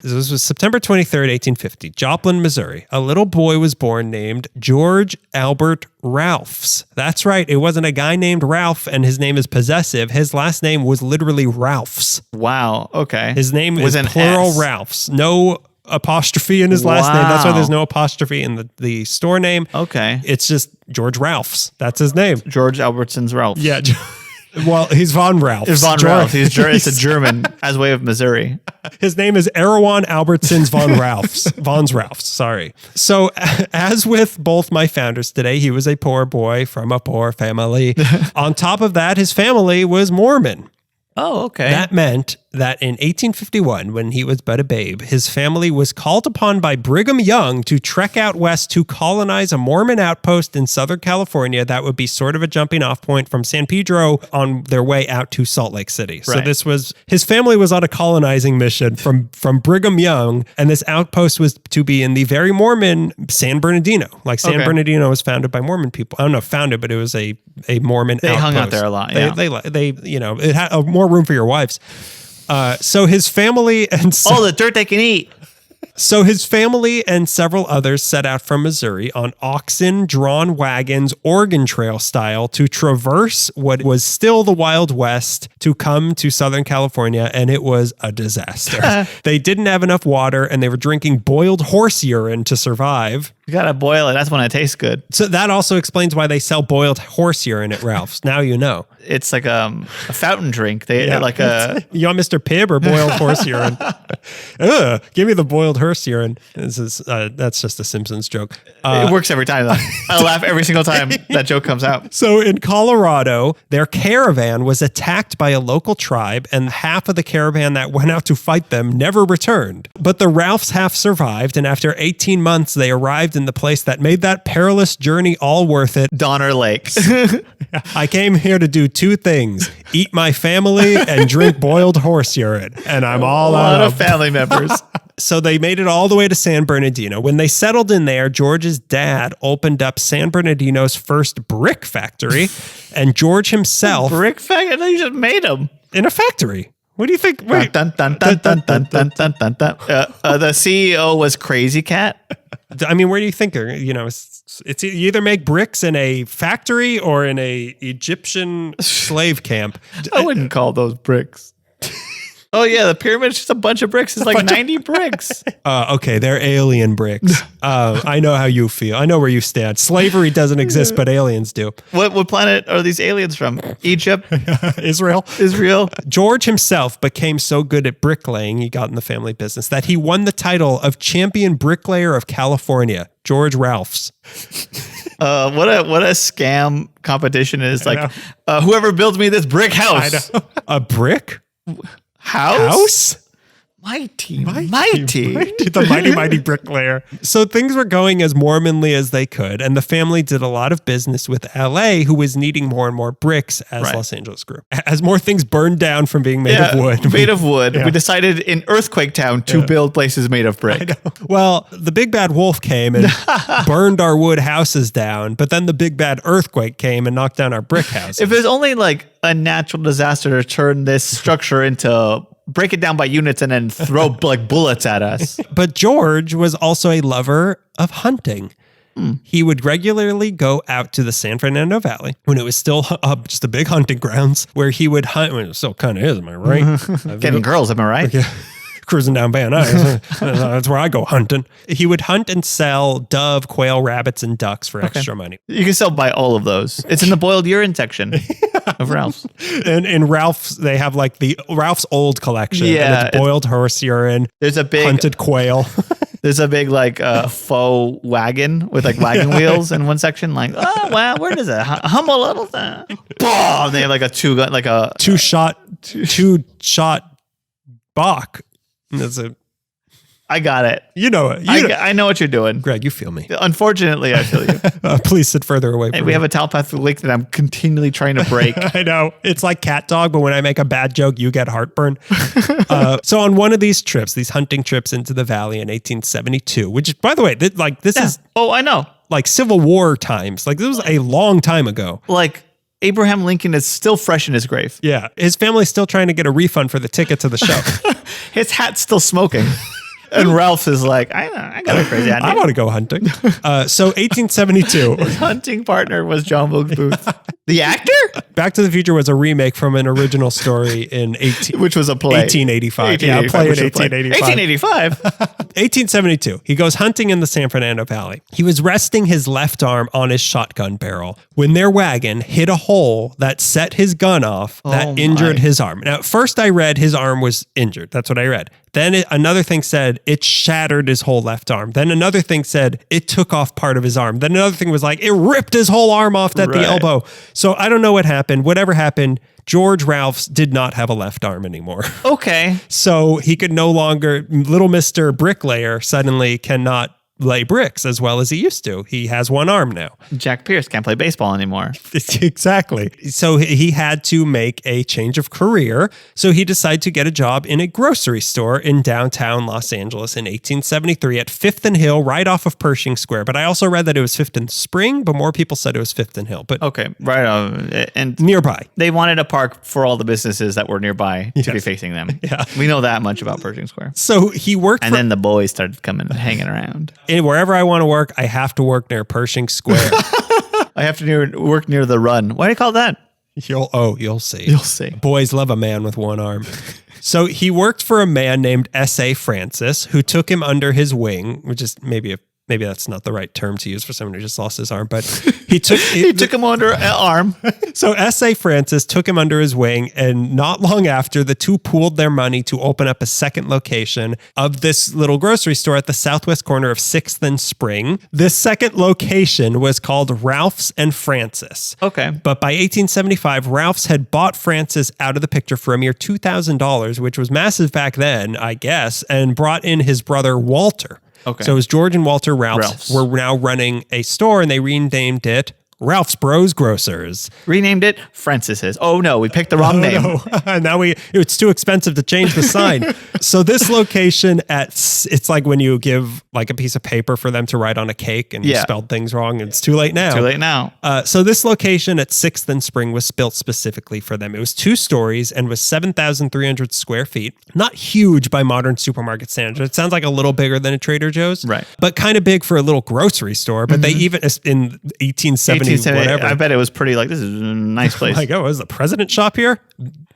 This was September 23rd, 1850, Joplin, Missouri. A little boy was born named George Albert Ralphs. That's right. It wasn't a guy named Ralph and his name is possessive. His last name was literally Ralphs. Wow. Okay. His name Was is an plural S. Ralphs. No apostrophe in his last name. That's why Wow. there's no apostrophe in the store name. Okay. It's just George Ralphs. That's his name. George Albertson's Ralph. Yeah. Well, he's von Ralphs. It's von George- Ralph. It's a German as way of Missouri. His name is Erewhon Albertsons von Ralphs. Von's Ralphs, sorry. So as with both my founders today, he was a poor boy from a poor family. On top of that, his family was Mormon. Oh, okay. That meant that in 1851, when he was but a babe, his family was called upon by Brigham Young to trek out west to colonize a Mormon outpost in Southern California that would be sort of a jumping off point from San Pedro on their way out to Salt Lake City. So Right. this was, his family was on a colonizing mission from Brigham Young, and this outpost was to be in the very Mormon San Bernardino. Like San Okay. Bernardino was founded by Mormon people. I don't know, founded, but it was a Mormon They outpost. hung out there a lot, yeah. They it had more room for your wives. So his family and All the dirt they can eat. so his family and several others set out from Missouri on oxen-drawn wagons, Oregon Trail style, to traverse what was still the Wild West to come to Southern California, and it was a disaster. They didn't have enough water, and they were drinking boiled horse urine to survive. You gotta boil it. That's when it tastes good. So that also explains why they sell boiled horse urine at Ralph's. Now you know. It's like a fountain drink. They Yeah. like a. You want Mr. Pibb or boiled horse urine? Ugh, give me the boiled horse urine. That's just a Simpsons joke. It works every time. Though. I laugh every single time that joke comes out. So in Colorado, their caravan was attacked by a local tribe, and half of the caravan that went out to fight them never returned. But the Ralphs half survived, and after 18 months, they arrived in the place that made that perilous journey all worth it. Donner Lake. I came here to do two things: eat my family and drink boiled horse urine. And I'm A all lot out of family members. So they made it all the way to San Bernardino. When they settled in there, George's dad opened up San Bernardino's first brick factory, and George himself Brick factory? I thought you just made them. in a factory. What do you think? Wait, Dun, dun, dun, dun, dun, dun, dun, dun, dun. The CEO was Crazy Cat. I mean, where do you think? It's you either make bricks in a factory or in a Egyptian slave camp. I wouldn't call those bricks. Oh yeah, the pyramid's just a bunch of bricks. It's like 90 bricks. Okay, they're alien bricks. I know how you feel. I know where you stand. Slavery doesn't exist, but aliens do. What planet are these aliens from? Egypt? Israel. Israel? George himself became so good at bricklaying, he got in the family business, that he won the title of Champion Bricklayer of California, George Ralphs. What a scam competition is. Like, whoever builds me this brick house. A brick? House? Mighty. The mighty bricklayer. So things were going as Mormonly as they could, and the family did a lot of business with LA, who was needing more and more bricks as Right. Los Angeles grew. As more things burned down from being made of wood. Made of wood. Yeah. We decided in Earthquake Town to build places made of brick. Well, the big bad wolf came and burned our wood houses down, but then the big bad earthquake came and knocked down our brick houses. If there's only like a natural disaster to turn this structure into break it down by units and then throw like bullets at us. But George was also a lover of hunting. He would regularly go out to the San Fernando Valley when it was still just a big hunting grounds where he would hunt. Well, it still kind of is, am I right? Getting girls, am I right? Yeah. Cruising down Van Nuys. That's where I go hunting. He would hunt and sell dove, quail, rabbits, and ducks for extra money. You can still buy all of those. It's in the boiled urine section of Ralph's. And in Ralph's, they have like the Ralph's old collection. Yeah, And it's boiled horse urine, There's a big hunted quail. There's a big like faux wagon with like wagon wheels in one section. Like, oh wow, where does it? Humble little thing. Boom! They have like a two shot Bach. That's a, I got it. you know it. I know what you're doing. Greg, you feel me. Unfortunately, I feel you. Please sit further away Hey, from we me. have a telepathic link that I'm continually trying to break. I know. It's like cat dog, but when I make a bad joke, you get heartburn. So on one of these trips, these hunting trips into the valley in 1872, which, by the way, this is Oh, I know. like Civil War times. Like, this was a long time ago. Like Abraham Lincoln is still fresh in his grave. Yeah. His family's still trying to get a refund for the ticket to the show. His hat's still smoking. And Ralph's is like, I got a crazy idea. I want to go hunting. So 1872. His hunting partner was John Wilkes Booth. The actor? Back to the Future was a remake from an original story in Which was a play. 1885. Yeah, a play in 1885. 1885. 1872. He goes hunting in the San Fernando Valley. He was resting his left arm on his shotgun barrel when their wagon hit a hole that set his gun off that injured his arm. Now, first I read his arm was injured. That's what I read. Then another thing said it shattered his whole left arm. Then another thing said it took off part of his arm. Then another thing was like it ripped his whole arm off at the elbow. So I don't know what happened. Whatever happened, George Ralphs did not have a left arm anymore. Okay. So he could no longer, little Mr. Bricklayer suddenly cannot lay bricks as well as he used to. He has one arm now. Jack Pierce can't play baseball anymore. Exactly. So he had to make a change of career. So he decided to get a job in a grocery store in downtown Los Angeles in 1873 at 5th and Hill, right off of Pershing Square. But I also read that it was 5th and Spring, but more people said it was 5th and Hill. But okay, right on. And nearby. They wanted a park for all the businesses that were nearby to be facing them. Yeah. We know that much about Pershing Square. So he worked and then the boys started coming and hanging around. And wherever I want to work, I have to work near Pershing Square. I have to work near the Run. Why do you call it that? You'll see. You'll see. Boys love a man with one arm. So he worked for a man named S.A. Francis, who took him under his wing, which is maybe that's not the right term to use for someone who just lost his arm, but he took him under an arm. So S.A. Francis took him under his wing, and not long after, the two pooled their money to open up a second location of this little grocery store at the southwest corner of 6th and Spring. This second location was called Ralph's and Francis. Okay. But by 1875, Ralph's had bought Francis out of the picture for a mere $2,000, which was massive back then, I guess, and brought in his brother Walter. Okay. So it was George and Walter Ralphs were now running a store, and they renamed it Ralph's Bros Grocers. Renamed it Francis's. Oh no, we picked the wrong name. No. Now it's too expensive to change the sign. So this location it's like when you give like a piece of paper for them to write on a cake and you spelled things wrong. It's too late now. Too late now. So this location at 6th and Spring was built specifically for them. It was 2 stories and was 7,300 square feet. Not huge by modern supermarket standards. It sounds like a little bigger than a Trader Joe's. Right. But kind of big for a little grocery store. But they even in 1870 whatever. I bet it was pretty like, this is a nice place. Like, oh, is the president shop here?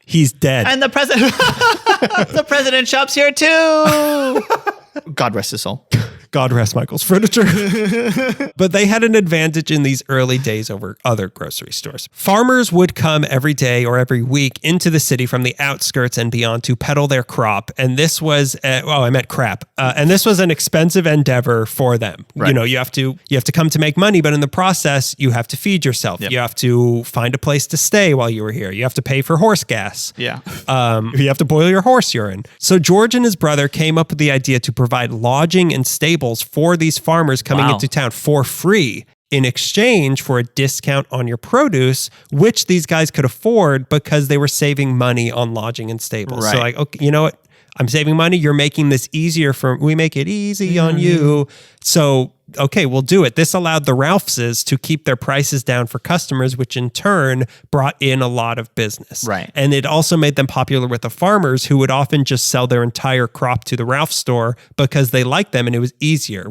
He's dead. And the president, the president shop's here too. God rest his soul. God rest Michael's furniture. But they had an advantage in these early days over other grocery stores. Farmers would come every day or every week into the city from the outskirts and beyond to peddle their crop. And this was, I meant crap. And this was an expensive endeavor for them. Right. You know, you have to come to make money, but in the process, you have to feed yourself. Yep. You have to find a place to stay while you were here. You have to pay for horse gas. Yeah. You have to boil your horse urine. So George and his brother came up with the idea to provide lodging and stables for these farmers coming into town for free in exchange for a discount on your produce, which these guys could afford because they were saving money on lodging and stables. Right. So like, okay, you know what? I'm saving money. You're making this easier we make it easy on you. So, okay, we'll do it. This allowed the Ralphses to keep their prices down for customers, which in turn brought in a lot of business. Right. And it also made them popular with the farmers who would often just sell their entire crop to the Ralph store because they liked them and it was easier,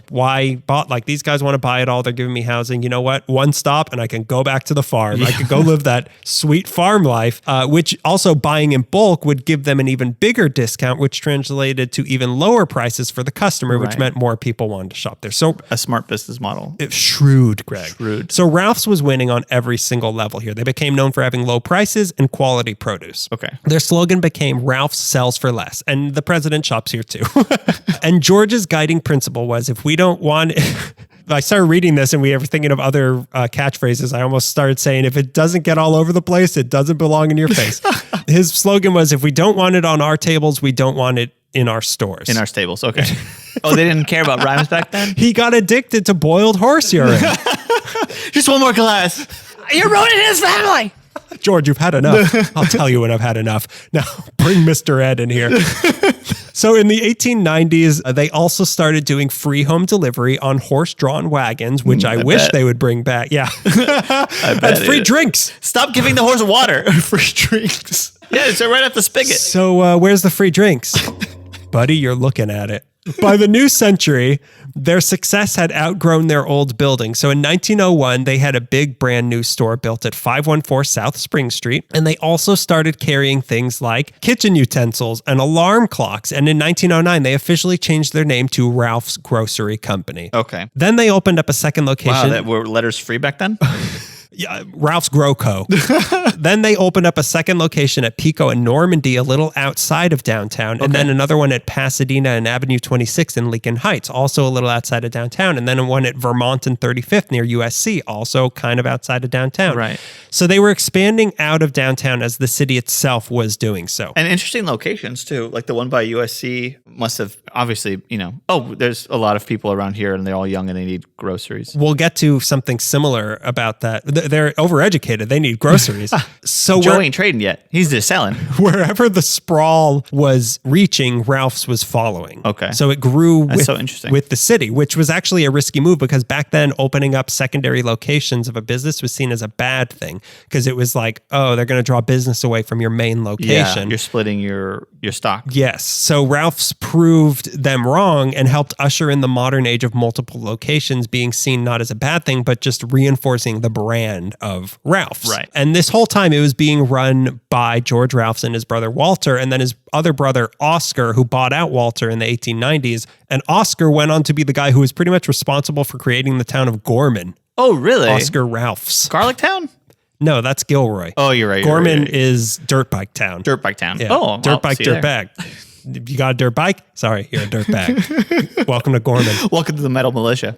why bought like these guys want to buy it all. They're giving me housing. You know what? One stop and I can go back to the farm. I could go live that sweet farm life, which also buying in bulk would give them an even bigger discount, which translated to even lower prices for the customer, which meant more people wanted to shop there. So a smart business model. Shrewd, Greg. Shrewd. So Ralph's was winning on every single level here. They became known for having low prices and quality produce. Okay. Their slogan became Ralph's sells for less. And the president shops here too. And George's guiding principle was if we don't want... I started reading this and we were thinking of other catchphrases. I almost started saying, if it doesn't get all over the place, it doesn't belong in your face. His slogan was, if we don't want it on our tables, we don't want it in our stores. In our stables, okay. Oh, they didn't care about rhymes back then? He got addicted to boiled horse urine. Just one more glass. You're ruining his family. George, you've had enough. I'll tell you when I've had enough. Now, bring Mr. Ed in here. So in the 1890s, they also started doing free home delivery on horse-drawn wagons, which I wish they would bring back. Yeah. And free drinks. Stop giving the horse water. Free drinks. Yeah, it's right at the spigot. So where's the free drinks? buddy, you're looking at it. By the new century, their success had outgrown their old building. So in 1901, they had a big brand new store built at 514 South Spring Street. And they also started carrying things like kitchen utensils and alarm clocks. And in 1909, they officially changed their name to Ralph's Grocery Company. Okay. Then they opened up a second location. Wow, that were letters free back then? Yeah, Ralph's Groco. Then they opened up a second location at Pico and Normandy, a little outside of downtown. And then another one at Pasadena and Avenue 26 in Lincoln Heights, also a little outside of downtown. And then one at Vermont and 35th near USC, also kind of outside of downtown. Right. So they were expanding out of downtown as the city itself was doing so. And interesting locations too. Like the one by USC must have obviously, there's a lot of people around here and they're all young and they need groceries. We'll get to something similar about that. They're overeducated. They need groceries. So Joe ain't trading yet. He's just selling. Wherever the sprawl was reaching, Ralph's was following. Okay. So it grew so interesting. with the city, which was actually a risky move because back then opening up secondary locations of a business was seen as a bad thing because it was like, oh, they're going to draw business away from your main location. Yeah, you're splitting your stock. Yes. So Ralph's proved them wrong and helped usher in the modern age of multiple locations being seen not as a bad thing, but just reinforcing the brand of Ralph's. Right. And this whole time it was being run by George Ralphs and his brother Walter, and then his other brother Oscar, who bought out Walter in the 1890s. And Oscar went on to be the guy who was pretty much responsible for creating the town of Gorman. Oh, really? Oscar Ralphs. Garlic Town? No, that's Gilroy. Oh, you're right. Gorman is Dirt Bike Town. Dirt Bike Town. Yeah. Oh, Dirt Bike, Dirt Bag. You got a dirt bike? Sorry, you're a dirt bag. Welcome to Gorman. Welcome to the Metal Militia,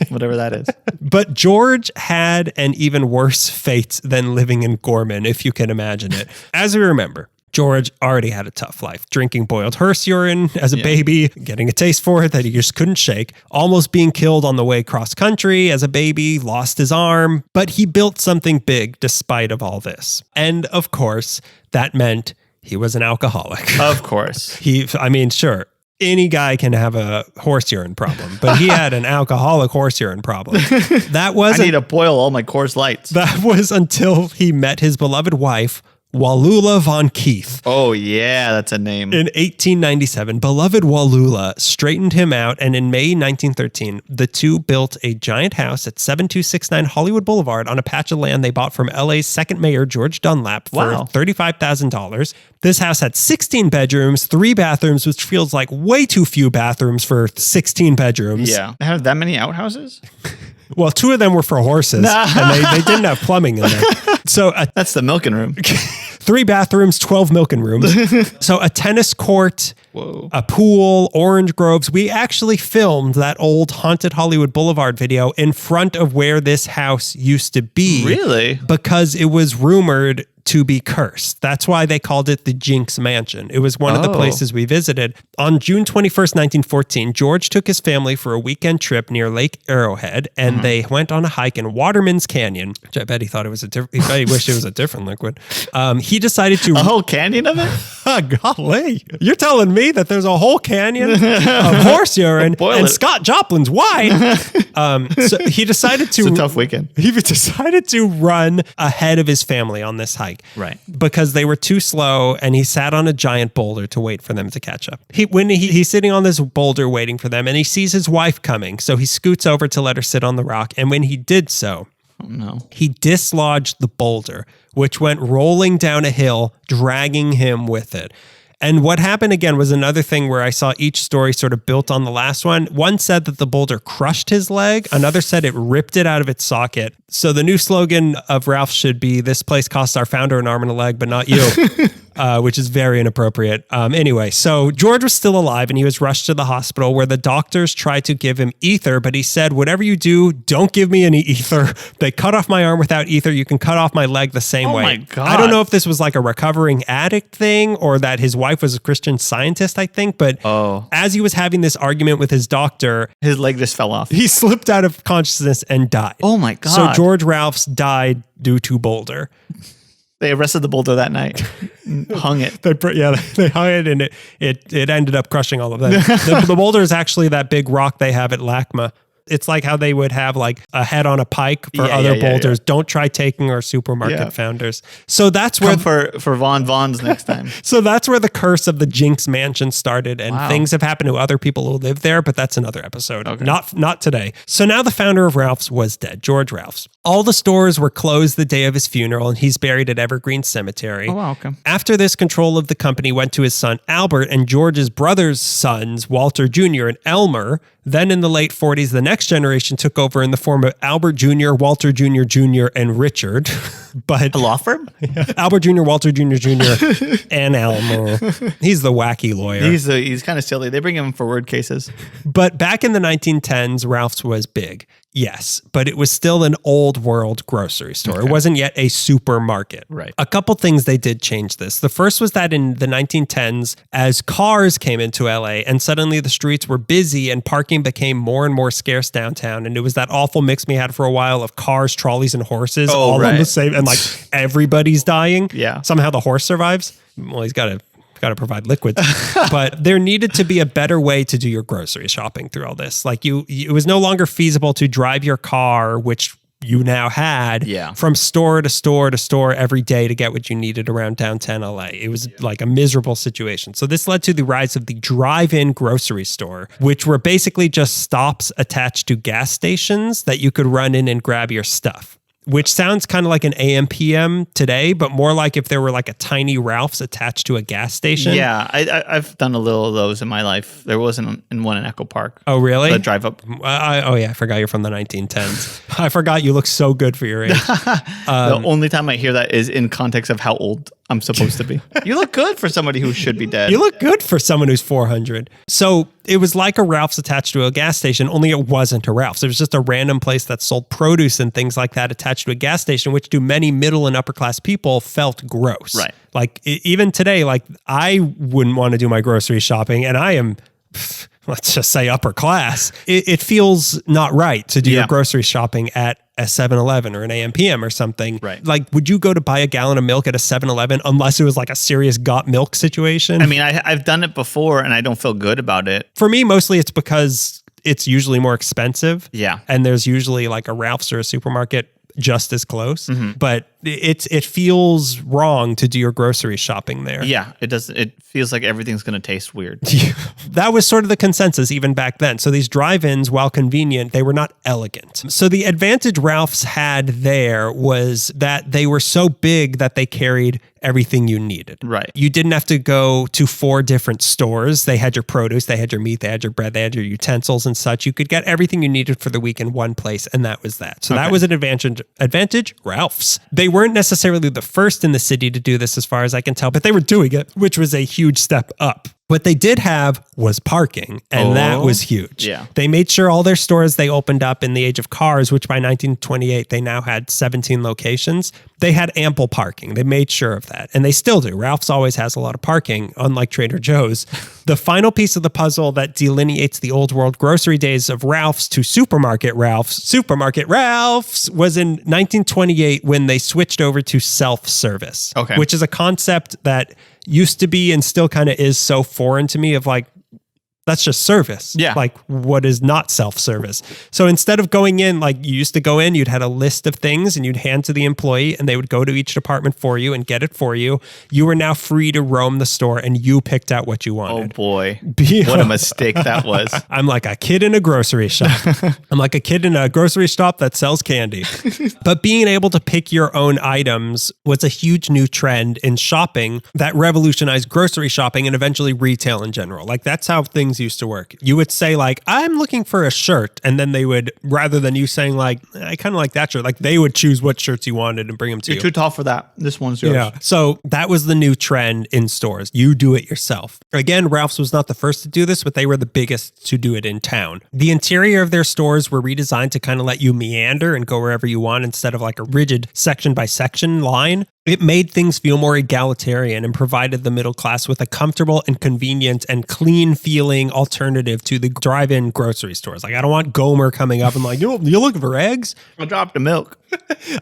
whatever that is. But George had an even worse fate than living in Gorman, if you can imagine it. As we remember, George already had a tough life, drinking boiled hearse urine as a baby, getting a taste for it that he just couldn't shake, almost being killed on the way cross country as a baby, lost his arm, but he built something big despite of all this. And of course, that meant he was an alcoholic. Of course. Sure, any guy can have a horse urine problem, but he had an alcoholic horse urine problem. I need to boil all my Coors Lights. That was until he met his beloved wife, Wallula von Keith. Oh, yeah, that's a name. In 1897, beloved Wallula straightened him out, and in May 1913, the two built a giant house at 7269 Hollywood Boulevard on a patch of land they bought from LA's second mayor, George Dunlap, for $35,000. This house had 16 bedrooms, 3 bathrooms, which feels like way too few bathrooms for 16 bedrooms. Yeah. They have that many outhouses? Well, 2 of them were for horses, and they didn't have plumbing in there. So that's the milking room. 3 bathrooms, 12 milking rooms. So a tennis court, a pool, orange groves. We actually filmed that old Haunted Hollywood Boulevard video in front of where this house used to be. Really? Because it was rumored to be cursed. That's why they called it the Jinx Mansion. It was one of the places we visited. On June 21st, 1914, George took his family for a weekend trip near Lake Arrowhead, and they went on a hike in Waterman's Canyon, which I bet he thought it was he wished it was a different liquid. He decided to... A whole canyon of it? Golly. You're telling me that there's a whole canyon of horse urine and Scott Joplin's wine. So he decided to... It's a tough weekend. He decided to run ahead of his family on this hike. Right. Because they were too slow, and he sat on a giant boulder to wait for them to catch up. He's sitting on this boulder waiting for them, and he sees his wife coming. So he scoots over to let her sit on the rock. And when he did so, he dislodged the boulder, which went rolling down a hill, dragging him with it. And what happened again was another thing where I saw each story sort of built on the last one. One said that the boulder crushed his leg. Another said it ripped it out of its socket. So the new slogan of Ralph should be, "This place cost our founder an arm and a leg, but not you," which is very inappropriate. Anyway, so George was still alive and he was rushed to the hospital where the doctors tried to give him ether, but he said, "Whatever you do, don't give me any ether. They cut off my arm without ether. You can cut off my leg the same way." Oh my God. I don't know if this was like a recovering addict thing or that his wife was a Christian Scientist, I think. But as he was having this argument with his doctor, his leg just fell off. He slipped out of consciousness and died. Oh my God. So George Ralphs died due to boulder. They arrested the boulder that night, hung it. They hung it, and it ended up crushing all of them. The boulder is actually that big rock they have at LACMA. It's like how they would have like a head on a pike for Yeah, other yeah, yeah, boulders. Don't try taking our supermarket Yeah. founders. So that's where Come for Von Von's next time. so that's where the curse of the Jinx Mansion started, and Wow. things have happened to other people who live there, but that's another episode. Okay. Not today. So now the founder of Ralph's was dead, George Ralph's. All the stores were closed the day of his funeral, and he's buried at Evergreen Cemetery. Oh, wow, okay. After this, control of the company went to his son Albert and George's brother's sons, Walter Jr. and Elmer. Then in the late 40s, the next generation took over in the form of Albert Jr., Walter Jr., Jr., and Richard. But A law firm? Albert Jr., Walter Jr., Jr., and Elmer. He's the wacky lawyer. He's kind of silly. They bring him for word cases. But back in the 1910s, Ralph's was big. Yes, but it was still an old world grocery store. It wasn't yet a supermarket. Right. A couple things they did change this. The first was that in the 1910s, as cars came into LA and suddenly the streets were busy and parking became more and more scarce downtown. And it was that awful mix we had for a while of cars, trolleys, and horses all on the right. same, and like everybody's dying. Yeah. Somehow the horse survives. Well, he's got to provide liquids. But there needed to be a better way to do your grocery shopping through all this. Like it was no longer feasible to drive your car, which you now had, from store to store to store every day to get what you needed around downtown LA. It was like a miserable situation. So this led to the rise of the drive-in grocery store, which were basically just stops attached to gas stations that you could run in and grab your stuff. Which sounds kind of like an AM/PM today, but more like if there were like a tiny Ralph's attached to a gas station. Yeah, I've done a little of those in my life. There wasn't one in Echo Park. Oh, really? The drive up. I forgot you're from the 1910s. I forgot you look so good for your age. The only time I hear that is in context of how old I'm supposed to be. You look good for somebody who should be dead. You look good for someone who's 400. So it was like a Ralph's attached to a gas station, only it wasn't a Ralph's. It was just a random place that sold produce and things like that attached to a gas station, which to many middle and upper class people felt gross. Right. Like even today, like I wouldn't want to do my grocery shopping, and I am, let's just say, upper class. It feels not right to do your grocery shopping at a 7-Eleven or an AM/PM or something. Right. Like, would you go to buy a gallon of milk at a 7-Eleven unless it was like a serious got milk situation? I mean, I've done it before and I don't feel good about it. For me, mostly it's because it's usually more expensive. Yeah. And there's usually like a Ralph's or a supermarket just as close. Mm-hmm. But it feels wrong to do your grocery shopping there. Yeah, it does. It feels like everything's going to taste weird. That was sort of the consensus even back then. So these drive-ins, while convenient, they were not elegant. So the advantage Ralph's had there was that they were so big that they carried everything you needed. Right. You didn't have to go to 4 different stores. They had your produce, they had your meat, they had your bread, they had your utensils and such. You could get everything you needed for the week in one place, and that was that. So that was an advantage Ralph's. They weren't necessarily the first in the city to do this as far as I can tell, but they were doing it, which was a huge step up. What they did have was parking, and that was huge. Yeah. They made sure all their stores they opened up in the age of cars, which by 1928, they now had 17 locations. They had ample parking. They made sure of that, and they still do. Ralph's always has a lot of parking, unlike Trader Joe's. The final piece of the puzzle that delineates the old world grocery days of Ralph's to Supermarket Ralph's was in 1928 when they switched over to self-service, which is a concept that used to be and still kind of is so foreign to me of like, that's just service. Yeah. Like what is not self-service. So instead of going in, like you used to go in, you'd had a list of things and you'd hand to the employee and they would go to each department for you and get it for you. You were now free to roam the store and you picked out what you wanted. Oh boy. What a mistake that was. I'm like a kid in a grocery shop. I'm like a kid in a grocery shop that sells candy. But being able to pick your own items was a huge new trend in shopping that revolutionized grocery shopping and eventually retail in general. Like that's how things used to work. You would say like, I'm looking for a shirt. And then they would, rather than you saying like, I kind of like that shirt, like they would choose what shirts you wanted and bring them to you. You're too tall for that. This one's yours. Yeah. So that was the new trend in stores. You do it yourself. Again, Ralph's was not the first to do this, but they were the biggest to do it in town. The interior of their stores were redesigned to kind of let you meander and go wherever you want instead of like a rigid section by section line. It made things feel more egalitarian and provided the middle class with a comfortable and convenient and clean feeling appealing alternative to the drive-in grocery stores. Like, I don't want Gomer coming up and like, you looking for eggs? I'll drop the milk.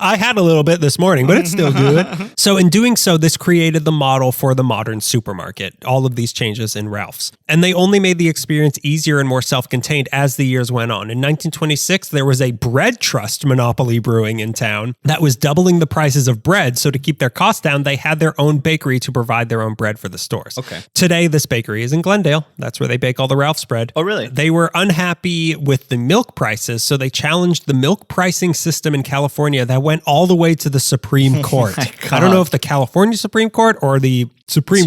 I had a little bit this morning, but it's still good. So in doing so, this created the model for the modern supermarket, all of these changes in Ralph's. And they only made the experience easier and more self-contained as the years went on. In 1926, there was a bread trust monopoly brewing in town that was doubling the prices of bread. So to keep their costs down, they had their own bakery to provide their own bread for the stores. Okay. Today, this bakery is in Glendale. That's where they bake all the Ralph's bread. Oh, really? They were unhappy with the milk prices, so they challenged the milk pricing system in California that went all the way to the Supreme Court. I don't know if the California Supreme Court or the Supreme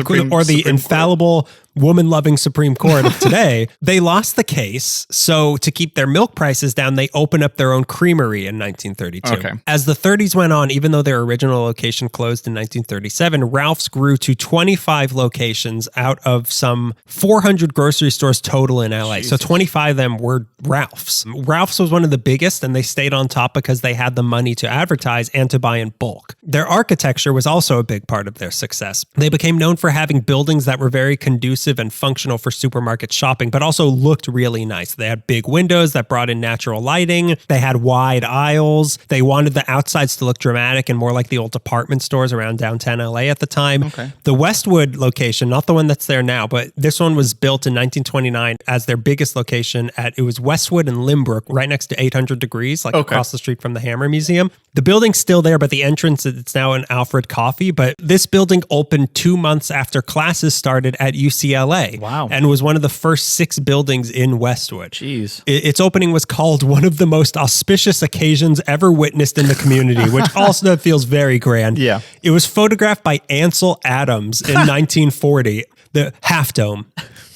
infallible woman-loving Supreme Court of today. They lost the case, so to keep their milk prices down, they opened up their own creamery in 1932. Okay. As the 30s went on, even though their original location closed in 1937, Ralph's grew to 25 locations out of some 400 grocery stores total in LA. Jesus. So 25 of them were Ralph's. Ralph's was one of the biggest, and they stayed on top because they had the money to advertise and to buy in bulk. Their architecture was also a big part of their success. They became known for having buildings that were very conducive and functional for supermarket shopping, but also looked really nice. They had big windows that brought in natural lighting. They had wide aisles. They wanted the outsides to look dramatic and more like the old department stores around downtown LA at the time. Okay. The Westwood location, not the one that's there now, but this one was built in 1929 as their biggest location it was Westwood and Limbrook, right next to 800 Degrees, across the street from the Hammer Museum. The building's still there, but the entrance, it's now an Alfred Coffee. But this building opened 2 months after classes started at UCLA. Wow. And was one of the first 6 buildings in Westwood. Jeez. Its opening was called one of the most auspicious occasions ever witnessed in the community, which also feels very grand. Yeah. It was photographed by Ansel Adams in 1940. The Half Dome,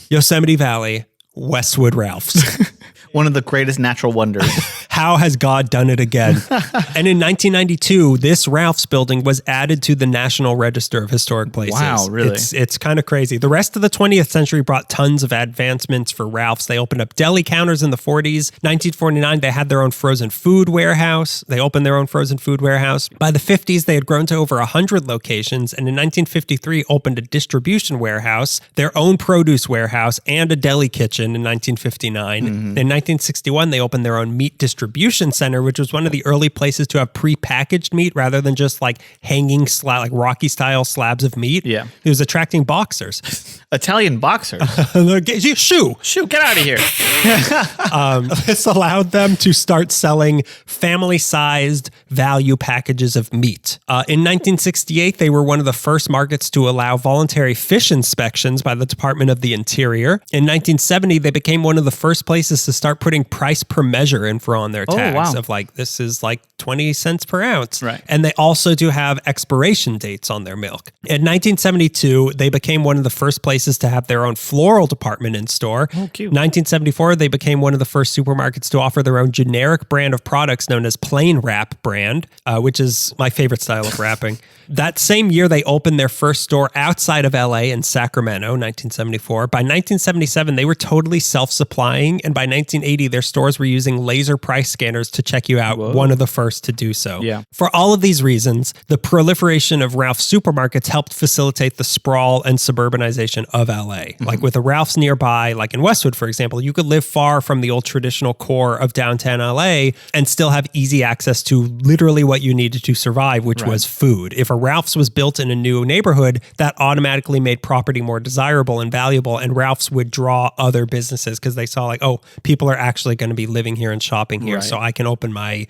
Yosemite Valley, Westwood Ralph's. One of the greatest natural wonders. How has God done it again? And in 1992, this Ralph's building was added to the National Register of Historic Places. Wow, really? It's kind of crazy. The rest of the 20th century brought tons of advancements for Ralph's. They opened up deli counters in the 40s. 1949, they had their own frozen food warehouse. They opened their own frozen food warehouse. By the 50s, they had grown to over 100 locations. And in 1953, opened a distribution warehouse, their own produce warehouse, and a deli kitchen in 1959. In 1961, they opened their own meat distribution center, which was one of the early places to have prepackaged meat rather than just like hanging Rocky style slabs of meat. Yeah. It was attracting boxers. Italian boxers. Shoo! Shoot, get out of here. This allowed them to start selling family-sized value packages of meat. In 1968, they were one of the first markets to allow voluntary fish inspections by the Department of the Interior. In 1970, they became one of the first places to start putting price per measure info on their tags of like, this is like 20 cents per ounce. Right. And they also do have expiration dates on their milk. In 1972, they became one of the first places to have their own floral department in store. Oh, cute. 1974, they became one of the first supermarkets to offer their own generic brand of products known as Plain Wrap brand, which is my favorite style of wrapping. That same year, they opened their first store outside of LA in Sacramento, 1974. By 1977, they were totally self-supplying, and by 1980, their stores were using laser price scanners to check you out, one of the first to do so. Yeah. For all of these reasons, the proliferation of Ralph's supermarkets helped facilitate the sprawl and suburbanization of LA. Like with a Ralph's nearby, like in Westwood, for example, you could live far from the old traditional core of downtown LA and still have easy access to literally what you needed to survive, which was food. If a Ralph's was built in a new neighborhood, that automatically made property more desirable and valuable, and Ralph's would draw other businesses because they saw like, oh, people are actually going to be living here and shopping here, so I can open my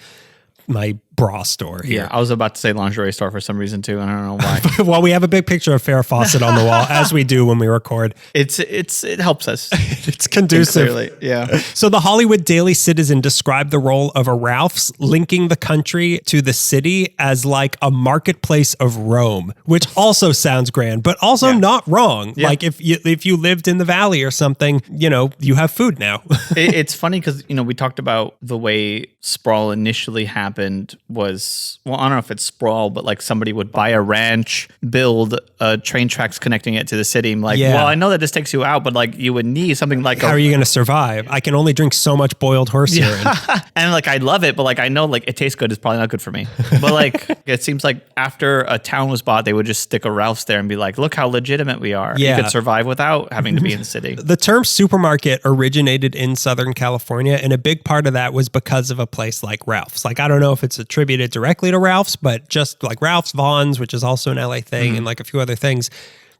bra store here. Yeah, I was about to say lingerie store for some reason too, and I don't know why. Well, we have a big picture of Farrah Fawcett on the wall, as we do when we record. It helps us. It's conducive. Clearly, yeah. So the Hollywood Daily Citizen described the role of a Ralph's linking the country to the city as like a marketplace of Rome, which also sounds grand, but also not wrong. Yeah. Like if you lived in the valley or something, you have food now. It's funny because, we talked about the way sprawl initially happened was, well, I don't know if it's sprawl, but like somebody would buy a ranch, build train tracks connecting it to the city. I'm like, well, I know that this takes you out, but like you would need something like how are you going to survive? I can only drink so much boiled horse urine. And like I love it, but like I know like it tastes good. It's probably not good for me. But like it seems like after a town was bought, they would just stick a Ralph's there and be like, look how legitimate we are. Yeah. You could survive without having to be in the city. The term supermarket originated in Southern California, and a big part of that was because of a place like Ralph's. Like, I don't know if it's attributed directly to Ralph's, but just like Ralph's, Vaughn's, which is also an LA thing, and like a few other things,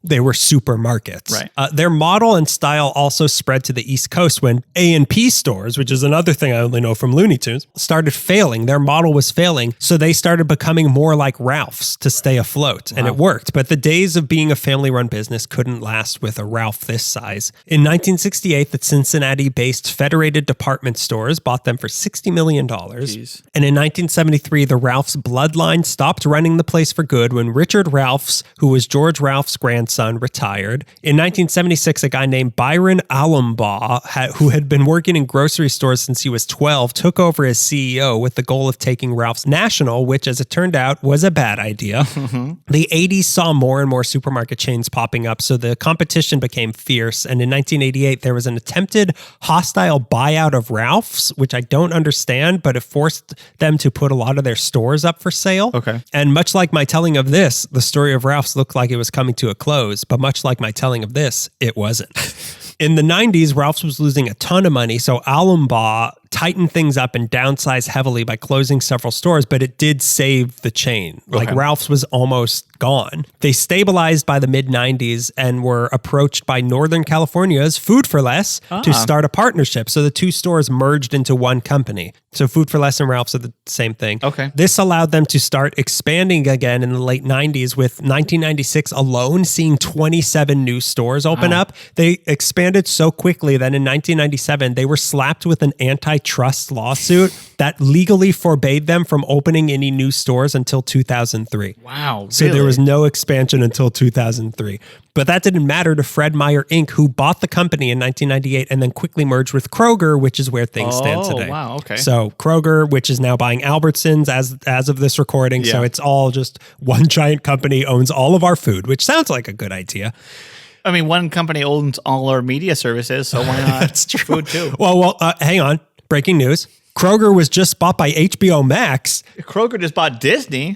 they were supermarkets. Right. Their model and style also spread to the East Coast when A&P stores, which is another thing I only know from Looney Tunes, started failing. Their model was failing, so they started becoming more like Ralph's to stay afloat, and it worked. But the days of being a family-run business couldn't last with a Ralph this size. In 1968, the Cincinnati-based Federated Department Stores bought them for $60 million. Jeez. And in 1973, the Ralph's bloodline stopped running the place for good when Richard Ralph's, who was George Ralph's grandson, retired. In 1976, a guy named Byron Allenbaugh, who had been working in grocery stores since he was 12, took over as CEO with the goal of taking Ralph's national, which, as it turned out, was a bad idea. The 80s saw more and more supermarket chains popping up, so the competition became fierce. And in 1988, there was an attempted hostile buyout of Ralph's, which I don't understand, but it forced them to put a lot of their stores up for sale. Okay. And much like my telling of this, the story of Ralph's looked like it was coming to a close. But much like my telling of this, it wasn't. In the 90s, Ralph's was losing a ton of money, so Allenbaugh tightened things up and downsized heavily by closing several stores, but it did save the chain. Like Ralph's was almost gone. They stabilized by the mid-90s and were approached by Northern California's Food 4 Less to start a partnership. So the two stores merged into one company. So Food 4 Less and Ralph's are the same thing. Okay. This allowed them to start expanding again in the late 90s, with 1996 alone seeing 27 new stores open up. They expanded so quickly that in 1997, they were slapped with an antitrust lawsuit that legally forbade them from opening any new stores until 2003. Wow. So there was no expansion until 2003. But that didn't matter to Fred Meyer Inc., who bought the company in 1998 and then quickly merged with Kroger, which is where things stand today. Oh, wow. Okay. So Kroger, which is now buying Albertsons as of this recording. So it's all just one giant company owns all of our food, which sounds like a good idea. I mean, one company owns all our media services, so why not That's true. food too? Well, hang on. Breaking news. Kroger was just bought by HBO Max. Kroger just bought Disney.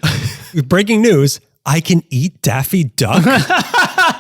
Breaking news. I can eat Daffy Duck.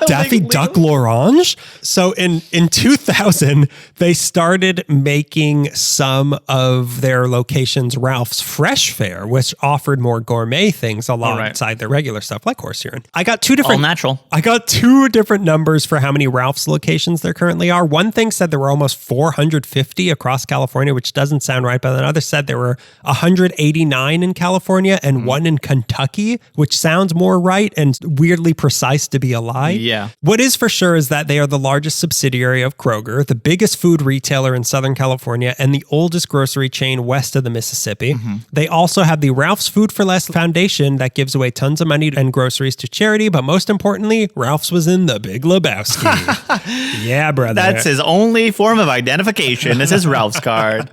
Daffy Duck L'Orange. So in 2000, they started making some of their locations Ralph's Fresh Fare, which offered more gourmet things alongside their regular stuff, like horse urine. I got two different numbers for how many Ralph's locations there currently are. One thing said there were almost 450 across California, which doesn't sound right, but another said there were 189 in California and one in Kentucky, which sounds more right and weirdly precise to be a lie. Yeah. What is for sure is that they are the largest subsidiary of Kroger, the biggest food retailer in Southern California, and the oldest grocery chain west of the Mississippi. They also have the Ralph's Food 4 Less Foundation that gives away tons of money and groceries to charity, but most importantly, Ralph's was in The Big Lebowski. Yeah, brother. That's his only form of identification. This is Ralph's card.